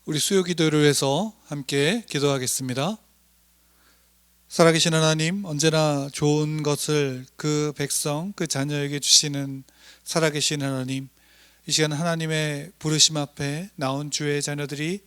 우리 수요 기도를 위해서 함께 기도하겠습니다. 살아계신 하나님, 언제나 좋은 것을 그 백성, 그 자녀에게 주시는 살아계신 하나님, 이 시간 하나님의 부르심 앞에 나온 주의 자녀들이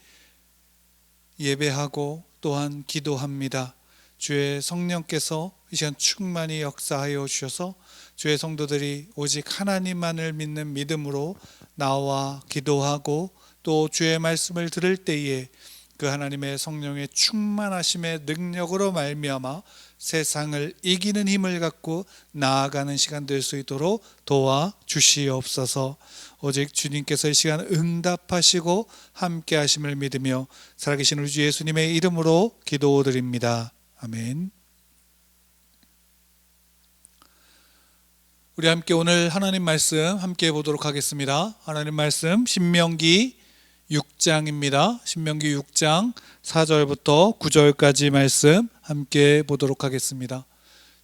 예배하고 또한 기도합니다. 주의 성령께서 이 시간 충만히 역사하여 주셔서 주의 성도들이 오직 하나님만을 믿는 믿음으로 나와 기도하고 또 주의 말씀을 들을 때에 그 하나님의 성령의 충만하심의 능력으로 말미암아 세상을 이기는 힘을 갖고 나아가는 시간 될 수 있도록 도와주시옵소서. 오직 주님께서 이 시간 응답하시고 함께 하심을 믿으며 살아계신 우리 주 예수님의 이름으로 기도드립니다. 아멘. 우리 함께 오늘 하나님 말씀 함께 보도록 하겠습니다. 하나님 말씀 신명기 6장입니다. 신명기 6장 4절부터 9절까지 말씀 함께 보도록 하겠습니다.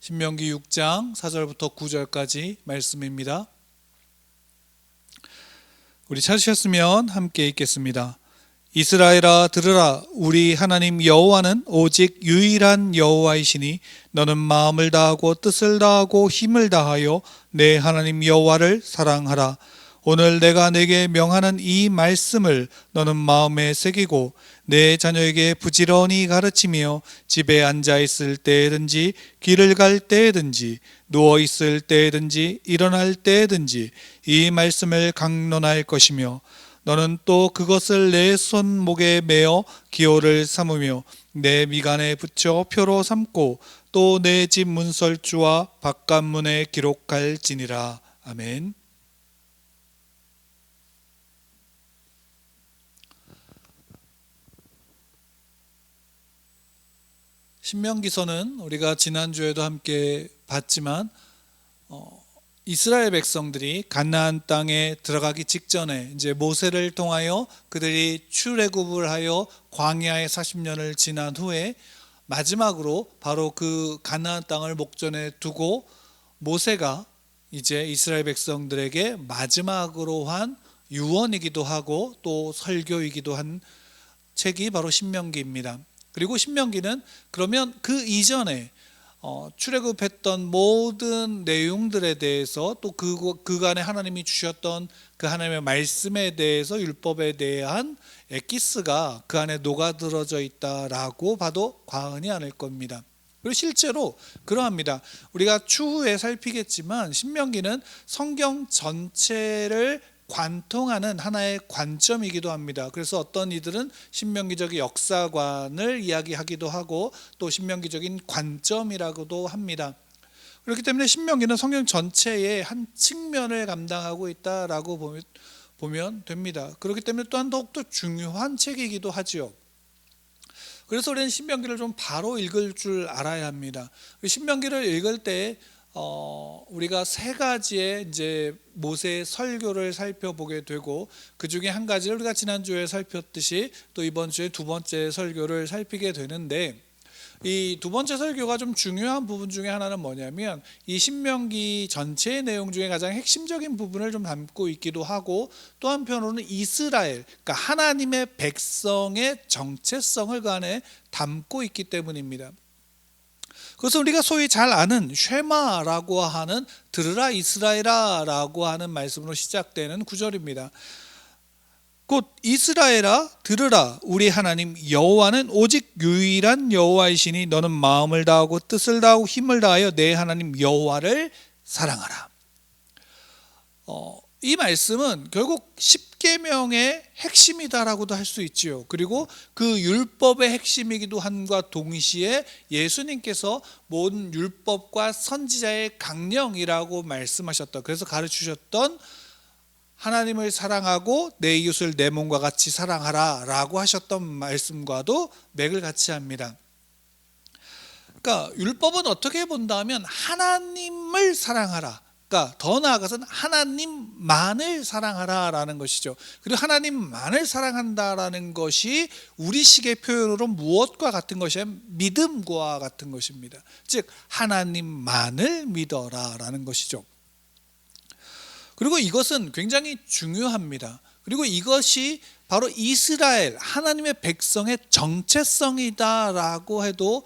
신명기 6장 4절부터 9절까지 말씀입니다. 우리 찾으셨으면 함께 읽겠습니다. 이스라엘아 들으라. 우리 하나님 여호와는 오직 유일한 여호와이시니 너는 마음을 다하고 뜻을 다하고 힘을 다하여 내 하나님 여호와를 사랑하라. 오늘 내가 내게 명하는 이 말씀을 너는 마음에 새기고 내 자녀에게 부지런히 가르치며 집에 앉아 있을 때든지 길을 갈 때든지 누워 있을 때든지 일어날 때든지 이 말씀을 강론할 것이며 너는 또 그것을 내 손목에 매어 기호를 삼으며 내 미간에 붙여 표로 삼고 또 내 집 문설주와 바깥문에 기록할지니라. 아멘. 신명기서는 우리가 지난주에도 함께 봤지만 이스라엘 백성들이 가나안 땅에 들어가기 직전에 이제 모세를 통하여 그들이 출애굽을 하여 광야에 40년을 지난 후에 마지막으로 바로 그 가나안 땅을 목전에 두고 모세가 이제 이스라엘 백성들에게 마지막으로 한 유언이기도 하고 또 설교이기도 한 책이 바로 신명기입니다. 그리고 신명기는 그러면 그 이전에 출애굽했던 모든 내용들에 대해서 또 그간에 하나님이 주셨던 그 하나님의 말씀에 대해서 율법에 대한 엑기스가 그 안에 녹아들어져 있다라고 봐도 과언이 아닐 겁니다. 그리고 실제로 그러합니다. 우리가 추후에 살피겠지만 신명기는 성경 전체를 관통하는 하나의 관점이기도 합니다. 그래서 어떤 이들은 신명기적인 역사관을 이야기하기도 하고 또 신명기적인 관점이라고도 합니다. 그렇기 때문에 신명기는 성경 전체의 한 측면을 감당하고 있다라고 보면 됩니다. 그렇기 때문에 또한 더욱더 중요한 책이기도 하죠. 그래서 우리는 신명기를 좀 바로 읽을 줄 알아야 합니다. 신명기를 읽을 때 우리가 세 가지의 이제 모세의 설교를 살펴보게 되고 그 중에 한 가지를 우리가 지난주에 살폈듯이 또 이번 주에 두 번째 설교를 살피게 되는데 이 두 번째 설교가 좀 중요한 부분 중에 하나는 뭐냐면 이 신명기 전체의 내용 중에 가장 핵심적인 부분을 좀 담고 있기도 하고 또 한편으로는 이스라엘, 그러니까 하나님의 백성의 정체성을 그 안에 담고 있기 때문입니다. 그래서 우리가 소위 잘 아는 쉐마라고 하는 들으라 이스라엘아 라고 하는 말씀으로 시작되는 구절입니다. 곧 이스라엘아 들으라. 우리 하나님 여호와는 오직 유일한 여호와이시니 너는 마음을 다하고 뜻을 다하고 힘을 다하여 내 하나님 여호와를 사랑하라. 이 말씀은 결국 십계명의 핵심이다라고도 할 수 있지요. 그리고 그 율법의 핵심이기도 함과 동시에 예수님께서 모든 율법과 선지자의 강령이라고 말씀하셨다. 그래서 가르치셨던 하나님을 사랑하고 내 이웃을 내 몸과 같이 사랑하라 라고 하셨던 말씀과도 맥을 같이 합니다. 그러니까 율법은 어떻게 본다면 하나님을 사랑하라, 그러니까 더 나아가서는 하나님만을 사랑하라라는 것이죠. 그리고 하나님만을 사랑한다라는 것이 우리식의 표현으로 무엇과 같은 것이냐, 믿음과 같은 것입니다. 즉 하나님만을 믿어라라는 것이죠. 그리고 이것은 굉장히 중요합니다. 그리고 이것이 바로 이스라엘 하나님의 백성의 정체성이다라고 해도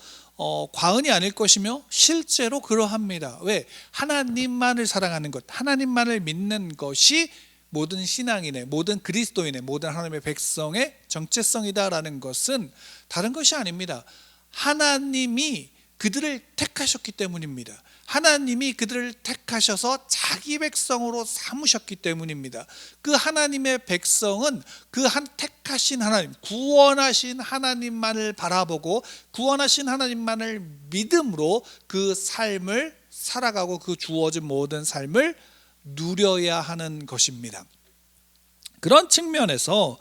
과언이 아닐 것이며 실제로 그러합니다. 왜? 하나님만을 사랑하는 것, 하나님만을 믿는 것이 모든 신앙인의, 모든 그리스도인의, 모든 하나님의 백성의 정체성이다라는 것은 다른 것이 아닙니다. 하나님이 그들을 택하셨기 때문입니다. 하나님이 그들을 택하셔서 자기 백성으로 삼으셨기 때문입니다. 그 하나님의 백성은 그 한 택하신 하나님, 구원하신 하나님만을 바라보고 구원하신 하나님만을 믿음으로 그 삶을 살아가고 그 주어진 모든 삶을 누려야 하는 것입니다. 그런 측면에서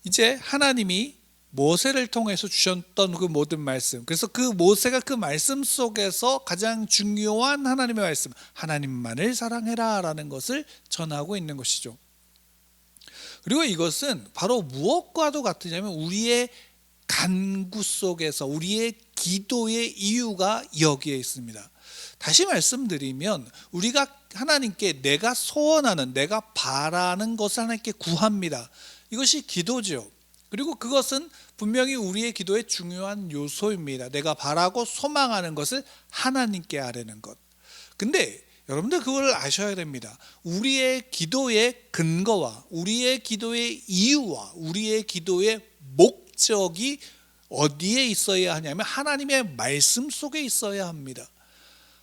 이제 하나님이 모세를 통해서 주셨던 그 모든 말씀, 그래서 그 모세가 그 말씀 속에서 가장 중요한 하나님의 말씀, 하나님만을 사랑해라 라는 것을 전하고 있는 것이죠. 그리고 이것은 바로 무엇과도 같으냐면 우리의 간구 속에서 우리의 기도의 이유가 여기에 있습니다. 다시 말씀드리면 우리가 하나님께 내가 소원하는, 내가 바라는 것을 하나님께 구합니다. 이것이 기도죠. 그리고 그것은 분명히 우리의 기도의 중요한 요소입니다. 내가 바라고 소망하는 것을 하나님께 아뢰는 것. 근데 여러분들 그걸 아셔야 됩니다. 우리의 기도의 근거와 우리의 기도의 이유와 우리의 기도의 목적이 어디에 있어야 하냐면 하나님의 말씀 속에 있어야 합니다.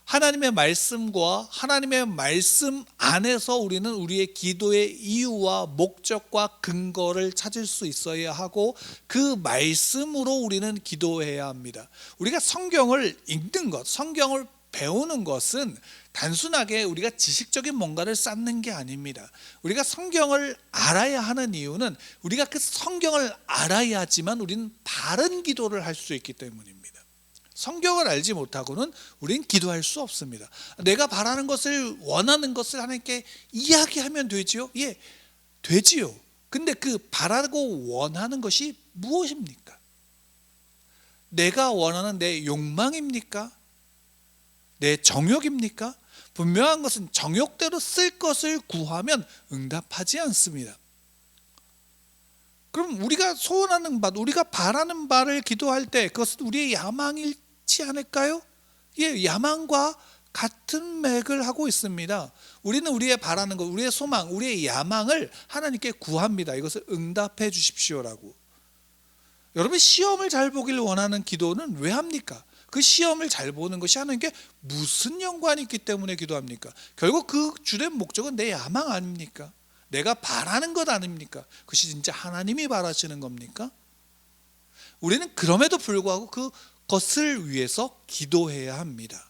하나님의 말씀과 하나님의 말씀 안에서 우리는 우리의 기도의 이유와 목적과 근거를 찾을 수 있어야 하고 그 말씀으로 우리는 기도해야 합니다. 우리가 성경을 읽는 것, 성경을 배우는 것은 단순하게 우리가 지식적인 뭔가를 쌓는 게 아닙니다. 우리가 성경을 알아야 하는 이유는 우리가 그 성경을 알아야지만 우리는 바른 기도를 할 수 있기 때문입니다. 성경을 알지 못하고는 우리는 기도할 수 없습니다. 내가 바라는 것을, 원하는 것을 하나님께 이야기하면 되지요? 예, 되지요. 근데 그 바라고 원하는 것이 무엇입니까? 내가 원하는 내 욕망입니까? 내 정욕입니까? 분명한 것은 정욕대로 쓸 것을 구하면 응답하지 않습니다. 그럼 우리가 소원하는 바, 우리가 바라는 바를 기도할 때 그것은 우리의 야망일지 않을까요? 예, 야망과 같은 맥을 하고 있습니다. 우리는 우리의 바라는 것, 우리의 소망, 우리의 야망을 하나님께 구합니다. 이것을 응답해 주십시오라고. 여러분, 시험을 잘 보길 원하는 기도는 왜 합니까? 그 시험을 잘 보는 것이 하나님께 무슨 연관이 있기 때문에 기도합니까? 결국 그 주된 목적은 내 야망 아닙니까? 내가 바라는 것 아닙니까? 그것이 진짜 하나님이 바라시는 겁니까? 우리는 그럼에도 불구하고 그것을 위해서 기도해야 합니다.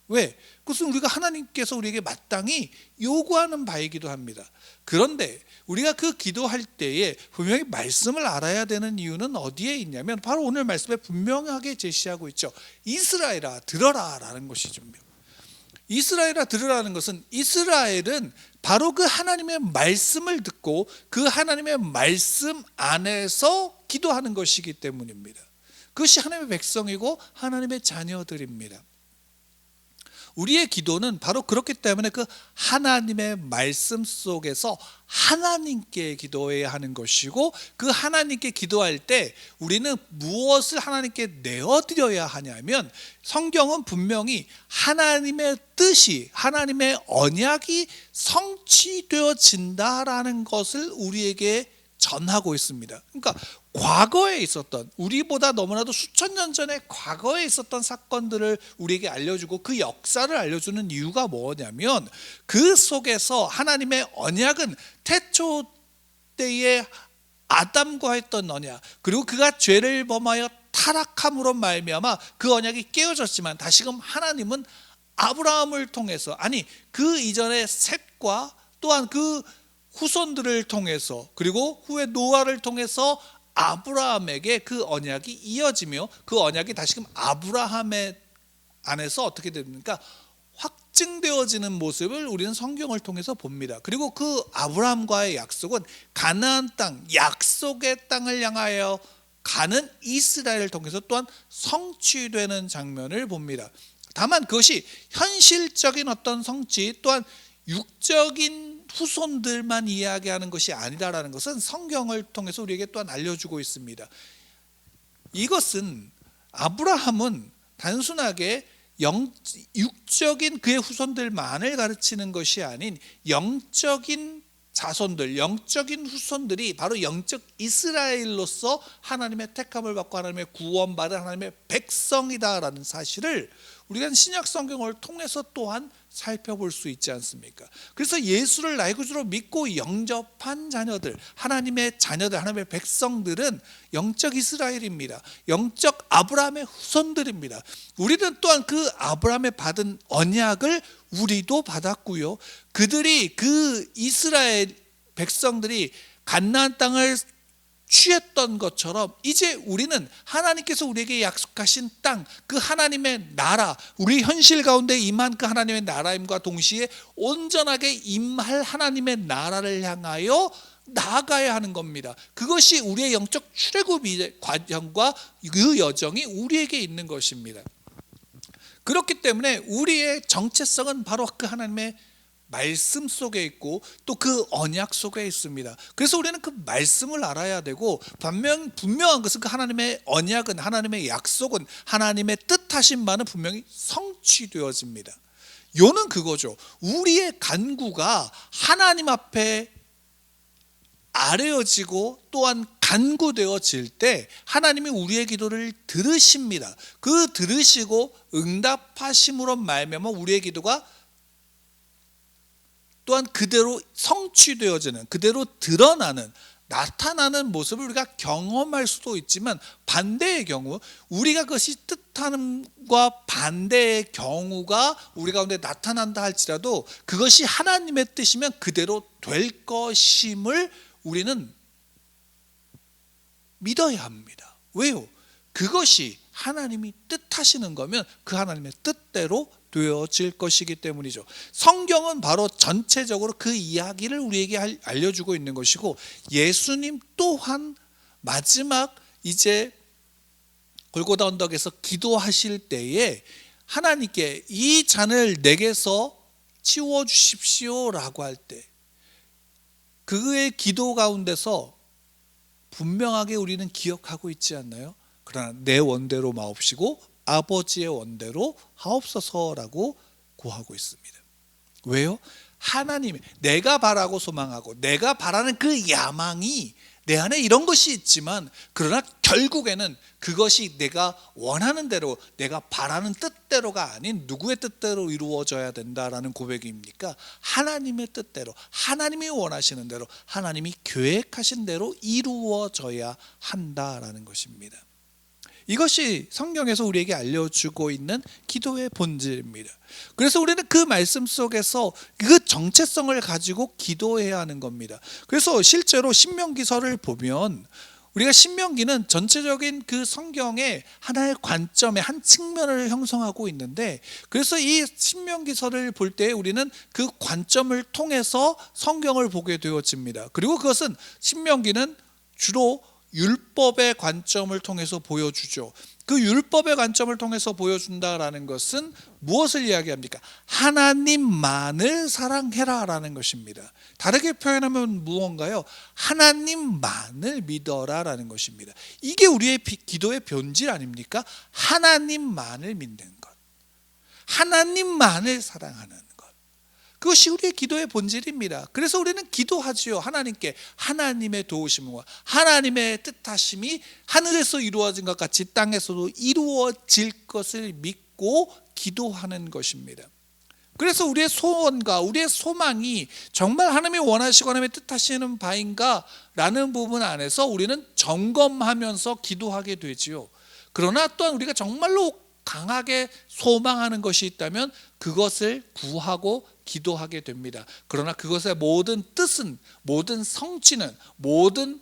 왜? 그것은 우리가 하나님께서 우리에게 마땅히 요구하는 바이기도 합니다. 그런데 우리가 그 기도할 때에 분명히 말씀을 알아야 되는 이유는 어디에 있냐면 바로 오늘 말씀에 분명하게 제시하고 있죠. 이스라엘아 들어라 라는 것이죠. 이스라엘아 들으라는 것은 이스라엘은 바로 그 하나님의 말씀을 듣고 그 하나님의 말씀 안에서 기도하는 것이기 때문입니다. 그것이 하나님의 백성이고 하나님의 자녀들입니다. 우리의 기도는 바로 그렇기 때문에 그 하나님의 말씀 속에서 하나님께 기도해야 하는 것이고 그 하나님께 기도할 때 우리는 무엇을 하나님께 내어드려야 하냐면 성경은 분명히 하나님의 뜻이, 하나님의 언약이 성취되어진다라는 것을 우리에게 전하고 있습니다. 그러니까 과거에 있었던, 우리보다 너무나도 수천 년 전에 과거에 있었던 사건들을 우리에게 알려주고 그 역사를 알려주는 이유가 뭐냐면 그 속에서 하나님의 언약은 태초 때에 아담과 했던 언약, 그리고 그가 죄를 범하여 타락함으로 말미암아 그 언약이 깨어졌지만 다시금 하나님은 아브라함을 통해서, 아니 그 이전에 셋과 또한 그 후손들을 통해서, 그리고 후에 노아를 통해서 아브라함에게 그 언약이 이어지며 그 언약이 다시금 아브라함의 안에서 어떻게 됩니까? 확증되어지는 모습을 우리는 성경을 통해서 봅니다. 그리고 그 아브라함과의 약속은 가나안 땅, 약속의 땅을 향하여 가는 이스라엘을 통해서 또한 성취되는 장면을 봅니다. 다만 그것이 현실적인 어떤 성취 또한 육적인 후손들만 이야기하는 것이 아니다라는 것은 성경을 통해서 우리에게 또한 알려주고 있습니다. 이것은 아브라함은 단순하게 육적인 그의 후손들만을 가르치는 것이 아닌 영적인 자손들, 영적인 후손들이 바로 영적 이스라엘로서 하나님의 택함을 받고 하나님의 구원받은 하나님의 백성이다라는 사실을 우리가 신약 성경을 통해서 또한 살펴볼 수 있지 않습니까? 그래서 예수를 나의 구주로 믿고 영접한 자녀들, 하나님의 자녀들, 하나님의 백성들은 영적 이스라엘입니다. 영적 아브라함의 후손들입니다. 우리는 또한 그 아브라함의 받은 언약을 우리도 받았고요. 그들이 그 이스라엘 백성들이 가나안 땅을 취했던 것처럼 이제 우리는 하나님께서 우리에게 약속하신 땅, 그 하나님의 나라, 우리 현실 가운데 임한 그 하나님의 나라임과 동시에 온전하게 임할 하나님의 나라를 향하여 나아가야 하는 겁니다. 그것이 우리의 영적 출애굽의 과정과 그 여정이 우리에게 있는 것입니다. 그렇기 때문에 우리의 정체성은 바로 그 하나님의 말씀 속에 있고 또 그 언약 속에 있습니다. 그래서 우리는 그 말씀을 알아야 되고 분명한 것은 그 하나님의 언약은, 하나님의 약속은, 하나님의 뜻하신 바는 분명히 성취되어집니다. 요는 그거죠. 우리의 간구가 하나님 앞에 아뢰어지고 또한 간구되어질 때 하나님이 우리의 기도를 들으십니다. 그 들으시고 응답하심으로 말미암아 우리의 기도가 또한 그대로 성취되어지는, 그대로 드러나는, 나타나는 모습을 우리가 경험할 수도 있지만, 반대의 경우 우리가 그것이 뜻함과 반대의 경우가 우리 가운데 나타난다 할지라도 그것이 하나님의 뜻이면 그대로 될 것임을 우리는 믿어야 합니다. 왜요? 그것이 하나님이 뜻하시는 거면 그 하나님의 뜻대로 되어질 것이기 때문이죠. 성경은 바로 전체적으로 그 이야기를 우리에게 알려주고 있는 것이고, 예수님 또한 마지막 이제 골고다 언덕에서 기도하실 때에 하나님께 이 잔을 내게서 치워주십시오라고 할 때 그의 기도 가운데서 분명하게 우리는 기억하고 있지 않나요? 그러나 내 원대로 마옵시고 아버지의 원대로 하옵소서라고 구하고 있습니다. 왜요? 하나님, 내가 바라고 소망하고 내가 바라는 그 야망이 내 안에 이런 것이 있지만, 그러나 결국에는 그것이 내가 원하는 대로, 내가 바라는 뜻대로가 아닌 누구의 뜻대로 이루어져야 된다라는 고백입니까? 하나님의 뜻대로, 하나님이 원하시는 대로, 하나님이 계획하신 대로 이루어져야 한다라는 것입니다. 이것이 성경에서 우리에게 알려주고 있는 기도의 본질입니다. 그래서 우리는 그 말씀 속에서 그 정체성을 가지고 기도해야 하는 겁니다. 그래서 실제로 신명기서를 보면 우리가 신명기는 전체적인 그 성경의 하나의 관점의 한 측면을 형성하고 있는데, 그래서 이 신명기서를 볼 때 우리는 그 관점을 통해서 성경을 보게 되어집니다. 그리고 그것은 신명기는 주로 율법의 관점을 통해서 보여주죠. 그 율법의 관점을 통해서 보여준다라는 것은 무엇을 이야기합니까? 하나님만을 사랑해라라는 것입니다. 다르게 표현하면 무언가요? 하나님만을 믿어라라는 것입니다. 이게 우리의 기도의 본질 아닙니까? 하나님만을 믿는 것, 하나님만을 사랑하는 것, 그것이 우리의 기도의 본질입니다. 그래서 우리는 기도하지요. 하나님께 하나님의 도우심과 하나님의 뜻하심이 하늘에서 이루어진 것 같이 땅에서도 이루어질 것을 믿고 기도하는 것입니다. 그래서 우리의 소원과 우리의 소망이 정말 하나님이 원하시고 하나님의 뜻하시는 바인가 라는 부분 안에서 우리는 점검하면서 기도하게 되지요. 그러나 또한 우리가 정말로 강하게 소망하는 것이 있다면 그것을 구하고 기도하게 됩니다. 그러나 그것의 모든 뜻은, 모든 성취는, 모든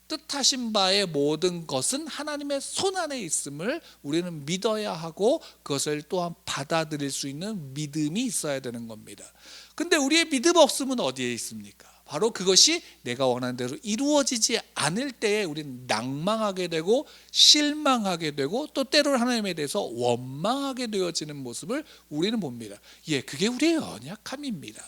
뜻하신 바의 모든 것은 하나님의 손안에 있음을 우리는 믿어야 하고, 그것을 또한 받아들일 수 있는 믿음이 있어야 되는 겁니다. 근데 우리의 믿음 없음은 어디에 있습니까? 바로 그것이 내가 원하는 대로 이루어지지 않을 때에 우리는 낭망하게 되고 실망하게 되고 또 때로는 하나님에 대해서 원망하게 되어지는 모습을 우리는 봅니다. 그게 우리의 연약함입니다.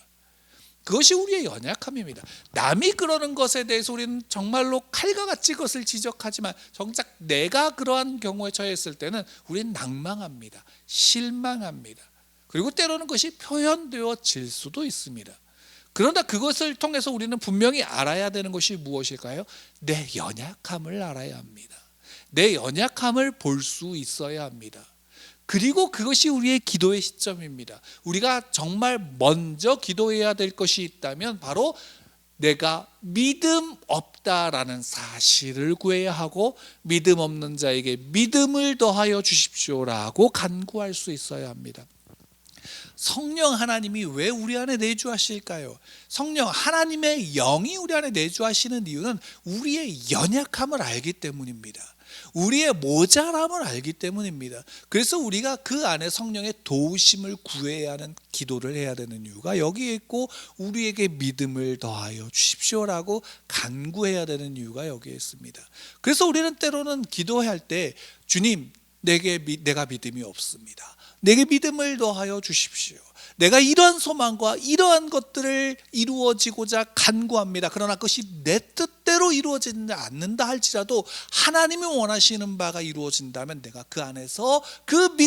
그것이 우리의 연약함입니다. 남이 그러는 것에 대해서 우리는 정말로 칼과 같이 그것을 지적하지만 정작 내가 그러한 경우에 처했을 때는 우리는 낭망합니다. 실망합니다. 그리고 때로는 그것이 표현되어질 수도 있습니다. 그러나 그것을 통해서 우리는 분명히 알아야 되는 것이 무엇일까요? 내 연약함을 알아야 합니다. 내 연약함을 볼 수 있어야 합니다. 그리고 그것이 우리의 기도의 시점입니다. 우리가 정말 먼저 기도해야 될 것이 있다면 바로 내가 믿음 없다라는 사실을 구해야 하고 믿음 없는 자에게 믿음을 더하여 주십시오라고 간구할 수 있어야 합니다. 성령 하나님이 왜 우리 안에 내주하실까요? 성령 하나님의 영이 우리 안에 내주하시는 이유는 우리의 연약함을 알기 때문입니다. 우리의 모자람을 알기 때문입니다. 그래서 우리가 그 안에 성령의 도우심을 구해야 하는 기도를 해야 되는 이유가 여기에 있고, 우리에게 믿음을 더하여 주십시오라고 간구해야 되는 이유가 여기에 있습니다. 그래서 우리는 때로는 기도할 때 주님, 내가 믿음이 없습니다. 내게 믿음을 더하여 주십시오. 내가 이러한 소망과 이러한 것들을 이루어지고자 간구합니다. 그러나 그것이 내 뜻대로 이루어지지 않는다 할지라도 하나님이 원하시는 바가 이루어진다면 내가 그 안에서 그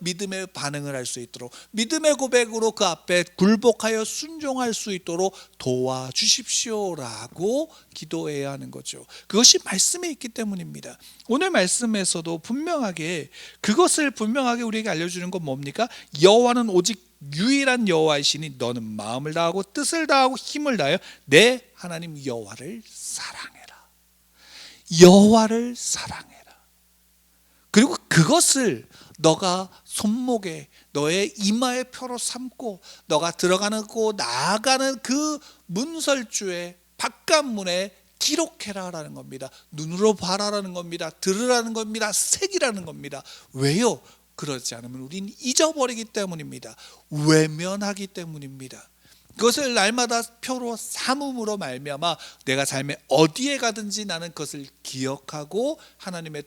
믿음의 반응을 할 수 있도록, 믿음의 고백으로 그 앞에 굴복하여 순종할 수 있도록 도와주십시오라고 기도해야 하는 거죠. 그것이 말씀에 있기 때문입니다. 오늘 말씀에서도 그것을 분명하게 우리에게 알려주는 건 뭡니까? 여호와는 오직 유일한 여호와이시니 너는 마음을 다하고 뜻을 다하고 힘을 다하여 내 하나님 여호와를 사랑해라. 여호와를 사랑해라. 그리고 그것을 너가 손목에, 너의 이마에 표로 삼고 너가 들어가고 나아가는 그 문설주의 바깥문에 기록해라라는 겁니다. 눈으로 봐라라는 겁니다. 들으라는 겁니다. 새기라는 겁니다. 왜요? 그러지 않으면 우리는 잊어버리기 때문입니다. 외면하기 때문입니다. 그것을 날마다 표로 삼음으로 말미암아 내가 삶에 어디에 가든지 나는 그것을 기억하고 하나님의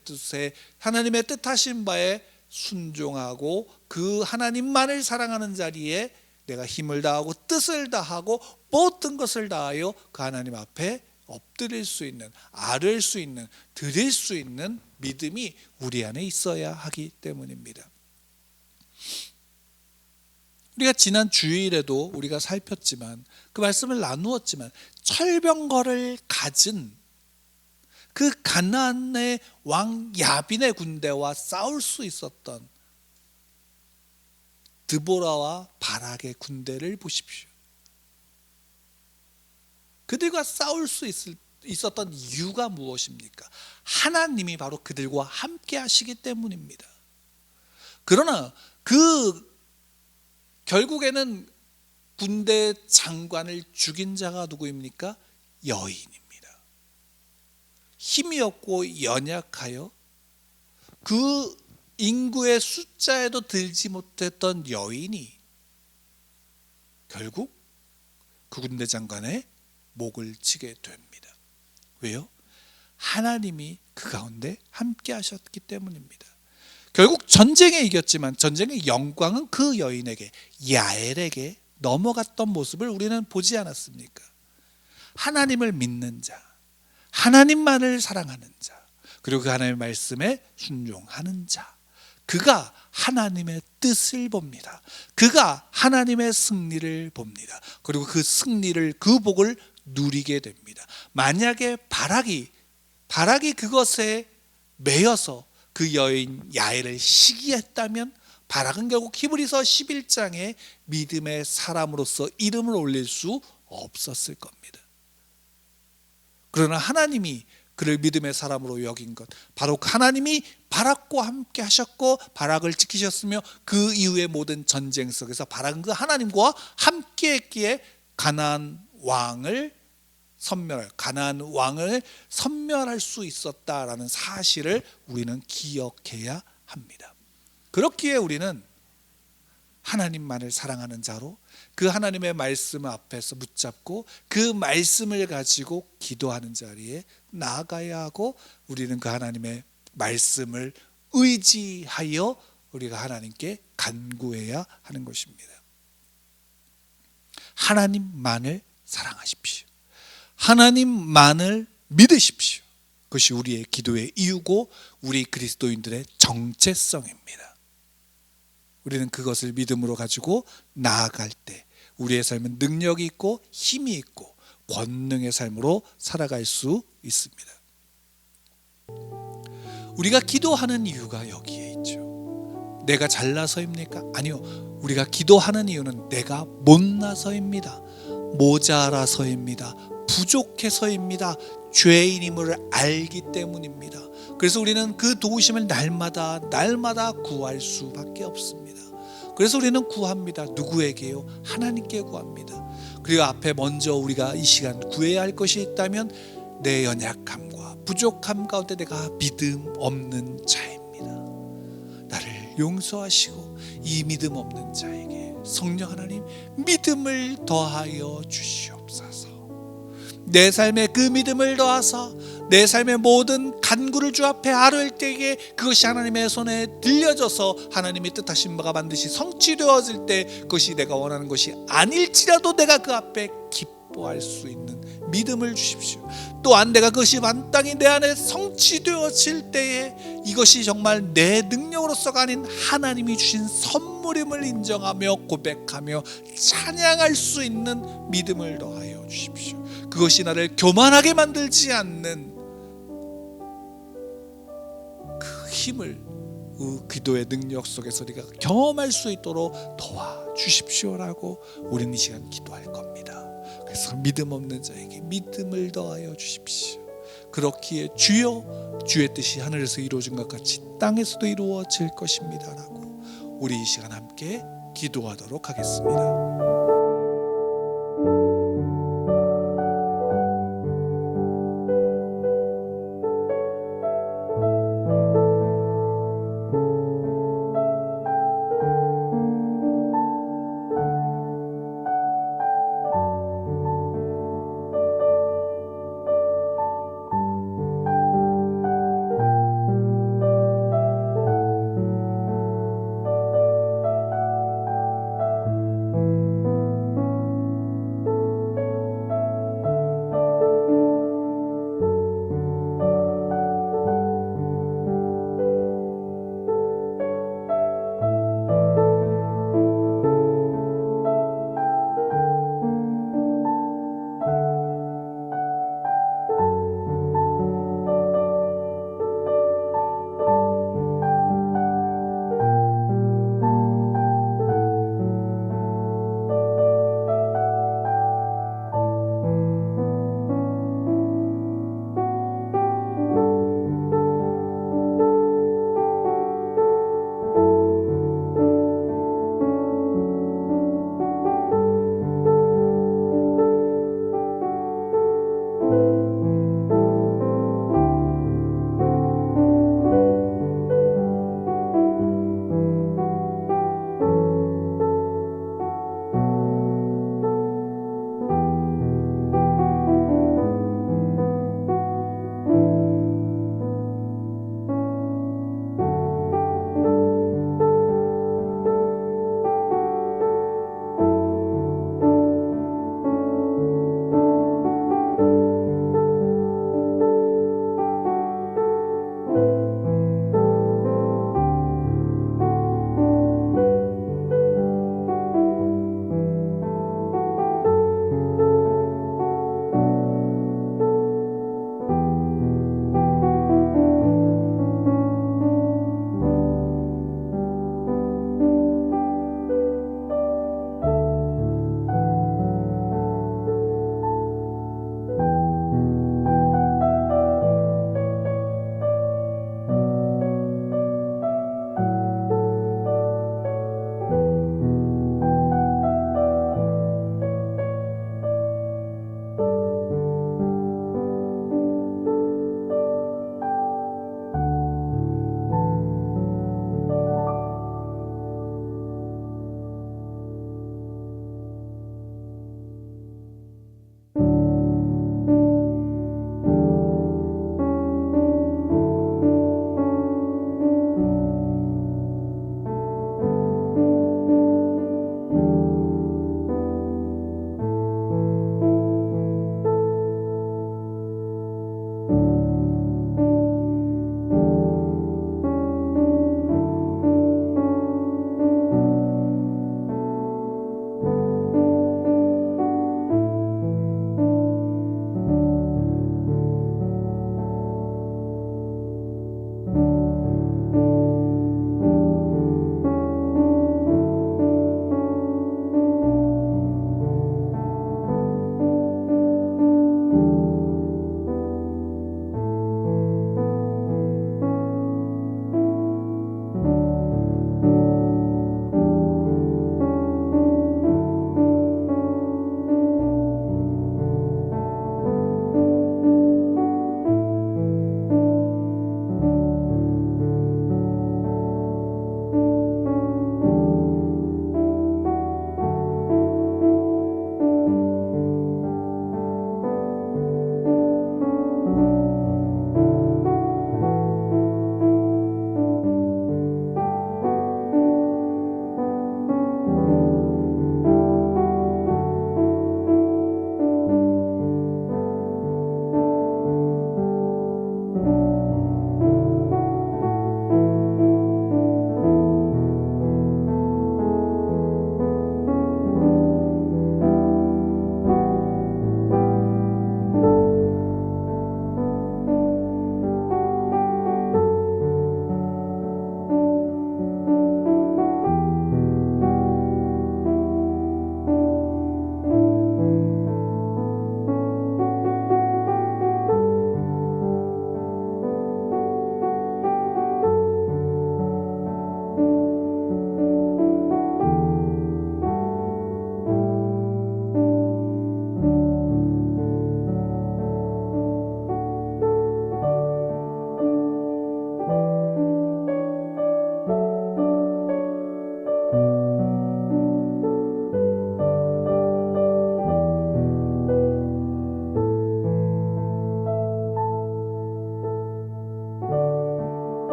뜻하신 바에 순종하고 그 하나님만을 사랑하는 자리에 내가 힘을 다하고 뜻을 다하고 모든 것을 다하여 그 하나님 앞에 엎드릴 수 있는, 아뢰 수 있는, 드릴 수 있는 믿음이 우리 안에 있어야 하기 때문입니다. 우리가 지난 주일에도 우리가 살폈지만, 그 말씀을 나누었지만, 철병거를 가진 그 가나안의 왕 야빈의 군대와 싸울 수 있었던 드보라와 바락의 군대를 보십시오. 그들과 싸울 수 있었던 이유가 무엇입니까? 하나님이 바로 그들과 함께 하시기 때문입니다. 그러나 결국에는 군대 장관을 죽인 자가 누구입니까? 여인입니다. 힘이 없고 연약하여 그 인구의 숫자에도 들지 못했던 여인이 결국 그 군대 장관의 목을 치게 됩니다. 왜요? 하나님이 그 가운데 함께 하셨기 때문입니다. 결국 전쟁에 이겼지만 전쟁의 영광은 그 여인에게, 야엘에게 넘어갔던 모습을 우리는 보지 않았습니까? 하나님을 믿는 자, 하나님만을 사랑하는 자, 그리고 그 하나님의 말씀에 순종하는 자, 그가 하나님의 뜻을 봅니다. 그가 하나님의 승리를 봅니다. 그리고 그 승리를, 그 복을 누리게 됩니다. 만약에 바락이 그것에 매여서 그 여인 야엘을 시기했다면 바락은 결국 히브리서 11장에 믿음의 사람으로서 이름을 올릴 수 없었을 겁니다. 그러나 하나님이 그를 믿음의 사람으로 여긴 것, 바로 하나님이 바락과 함께 하셨고 바락을 지키셨으며 그 이후의 모든 전쟁 속에서 바락은 그 하나님과 함께 했기에 가나안 왕을 섬멸할 수 있었다라는 사실을 우리는 기억해야 합니다. 그렇기에 우리는 하나님만을 사랑하는 자로 그 하나님의 말씀 앞에서 붙잡고 그 말씀을 가지고 기도하는 자리에 나아가야 하고, 우리는 그 하나님의 말씀을 의지하여 우리가 하나님께 간구해야 하는 것입니다. 하나님만을 사랑하십시오. 하나님만을 믿으십시오. 그것이 우리의 기도의 이유고 우리 그리스도인들의 정체성입니다. 우리는 그것을 믿음으로 가지고 나아갈 때 우리의 삶은 능력이 있고 힘이 있고 권능의 삶으로 살아갈 수 있습니다. 우리가 기도하는 이유가 여기에 있죠. 내가 잘나서입니까? 아니요. 우리가 기도하는 이유는 내가 못나서입니다. 모자라서입니다. 부족해서입니다. 죄인임을 알기 때문입니다. 그래서 우리는 그 도우심을 날마다 구할 수밖에 없습니다. 그래서 우리는 구합니다. 누구에게요? 하나님께 구합니다. 그리고 앞에 먼저 우리가 이 시간 구해야 할 것이 있다면 내 연약함과 부족함 가운데 내가 믿음 없는 자입니다. 나를 용서하시고 이 믿음 없는 자에게 성령 하나님 믿음을 더하여 주시옵소서. 내 삶에 그 믿음을 더하사 내 삶의 모든 간구를 주 앞에 아뢰을 때에 그것이 하나님의 손에 들려져서 하나님의 뜻하신 바가 반드시 성취되어질 때 그것이 내가 원하는 것이 아닐지라도 내가 그 앞에 기뻐할 수 있는 믿음을 주십시오. 또한 내가 그것이 마땅히 내 안에 성취되어질 때에 이것이 정말 내 능력으로서가 아닌 하나님이 주신 선물임을 인정하며 고백하며 찬양할 수 있는 믿음을 더하여 주십시오. 그것이 나를 교만하게 만들지 않는 그 힘을 기도의 능력 속에서 우리가 경험할 수 있도록 도와주십시오라고 우리는 이 시간 기도할 겁니다. 그래서 믿음 없는 자에게 믿음을 더하여 주십시오. 그렇기에 주여 주의 뜻이 하늘에서 이루어진 것 같이 땅에서도 이루어질 것입니다 라고 우리 이 시간 함께 기도하도록 하겠습니다.